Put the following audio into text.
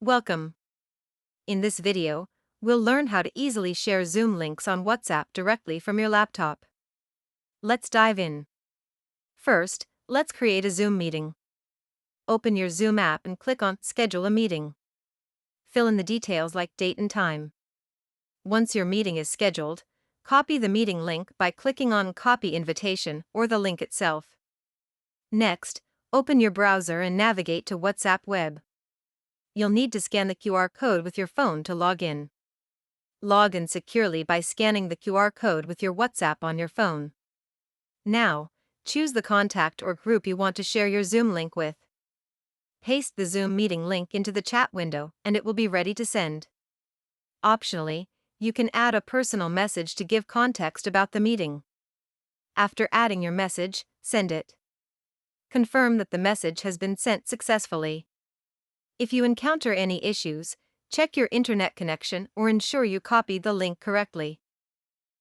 Welcome. In this video, we'll learn how to easily share Zoom links on WhatsApp directly from your laptop. Let's dive in. First, let's create a Zoom meeting. Open your Zoom app and click on Schedule a Meeting. Fill in the details like date and time. Once your meeting is scheduled, copy the meeting link by clicking on Copy Invitation or the link itself. Next, open your browser and navigate to WhatsApp Web. You'll need to scan the QR code with your phone to log in. Log in securely by scanning the QR code with your WhatsApp on your phone. Now, choose the contact or group you want to share your Zoom link with. Paste the Zoom meeting link into the chat window and it will be ready to send. Optionally, you can add a personal message to give context about the meeting. After adding your message, send it. Confirm that the message has been sent successfully. If you encounter any issues, check your internet connection or ensure you copied the link correctly.